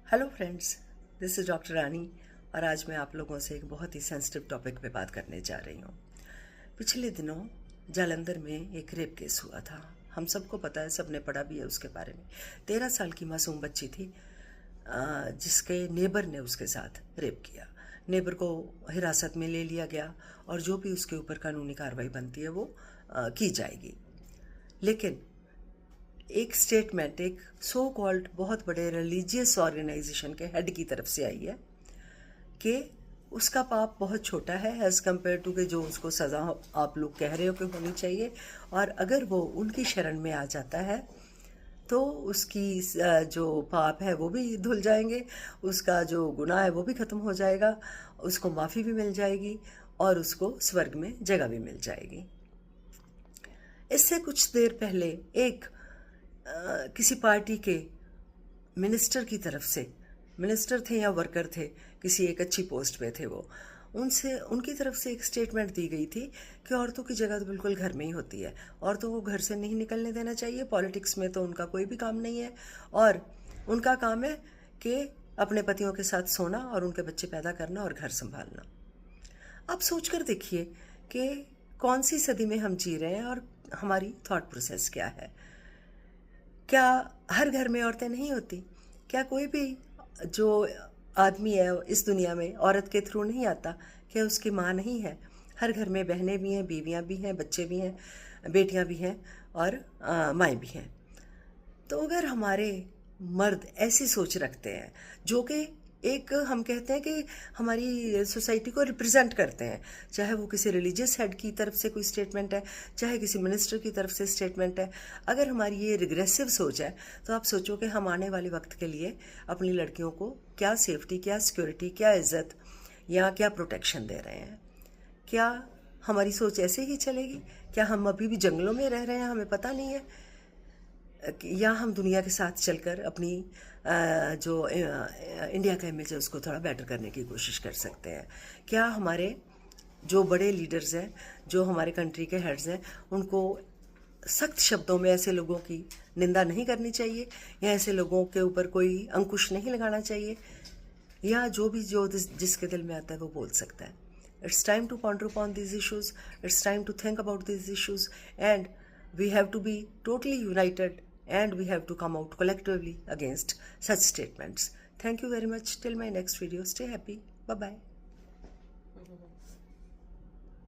Hello friends, this is doctor Rani और आज मैं आप लोगों से एक बहुत ही सेंसिटिव टॉपिक पे बात करने जा रही हूँ। पिछले दिनों जालंधर में एक रेप केस हुआ था। हम सबको पता है, सबने पढ़ा भी है उसके बारे में। 13 साल की मासूम बच्ची थी जिसके नेबर ने उसके साथ रेप किया। नेबर को हिरासत में ले लिया गया और जो भी उसके ऊपर कानूनी कार्रवाई बनती है वो की जाएगी। लेकिन एक स्टेटमेंट एक सो कॉल्ड बहुत बड़े रिलीजियस ऑर्गेनाइजेशन के हेड की तरफ से आई है कि उसका पाप बहुत छोटा है एज़ कम्पेयर टू के जो उसको सज़ा आप लोग कह रहे हो कि होनी चाहिए, और अगर वो उनकी शरण में आ जाता है तो उसकी जो पाप है वो भी धुल जाएंगे, उसका जो गुनाह है वो भी ख़त्म हो जाएगा, उसको माफ़ी भी मिल जाएगी और उसको स्वर्ग में जगह भी मिल जाएगी। इससे कुछ देर पहले एक किसी पार्टी के मिनिस्टर की तरफ से, मिनिस्टर थे या वर्कर थे, किसी एक अच्छी पोस्ट पे थे वो, उनसे उनकी तरफ से एक स्टेटमेंट दी गई थी कि औरतों की जगह तो बिल्कुल घर में ही होती है, औरतों को घर से नहीं निकलने देना चाहिए, पॉलिटिक्स में तो उनका कोई भी काम नहीं है और उनका काम है कि अपने पतियों के साथ सोना और उनके बच्चे पैदा करना और घर संभालना। आप सोच कर देखिए कि कौन सी सदी में हम जी रहे हैं और हमारी थॉट प्रोसेस क्या है। क्या हर घर में औरतें नहीं होती? क्या कोई भी जो आदमी है इस दुनिया में औरत के थ्रू नहीं आता? क्या उसकी माँ नहीं है? हर घर में बहनें भी हैं, बीवियाँ भी हैं, बच्चे भी हैं, बेटियाँ भी हैं और माएँ भी हैं। तो अगर हमारे मर्द ऐसी सोच रखते हैं जो कि एक हम कहते हैं कि हमारी सोसाइटी को रिप्रेजेंट करते हैं, चाहे वो किसी रिलीजियस हेड की तरफ से कोई स्टेटमेंट है, चाहे किसी मिनिस्टर की तरफ से स्टेटमेंट है, अगर हमारी ये रिग्रेसिव सोच है तो आप सोचो कि हम आने वाले वक्त के लिए अपनी लड़कियों को क्या सेफ्टी, क्या सिक्योरिटी, क्या इज्जत या क्या प्रोटेक्शन दे रहे हैं। क्या हमारी सोच ऐसे ही चलेगी? क्या हम अभी भी जंगलों में रह रहे हैं, हमें पता नहीं है? या हम दुनिया के साथ चलकर अपनी जो इंडिया का इमेज है उसको थोड़ा बेटर करने की कोशिश कर सकते हैं? क्या हमारे जो बड़े लीडर्स हैं, जो हमारे कंट्री के हेड्स हैं, उनको सख्त शब्दों में ऐसे लोगों की निंदा नहीं करनी चाहिए या ऐसे लोगों के ऊपर कोई अंकुश नहीं लगाना चाहिए? या जो भी जिसके दिल में आता है वो बोल सकता है। It's time to ponder upon these issues. It's time to think about these issues, and we have to be totally united and we have to come out collectively against such statements. Thank you very much. Till my next video. Stay happy. Bye bye.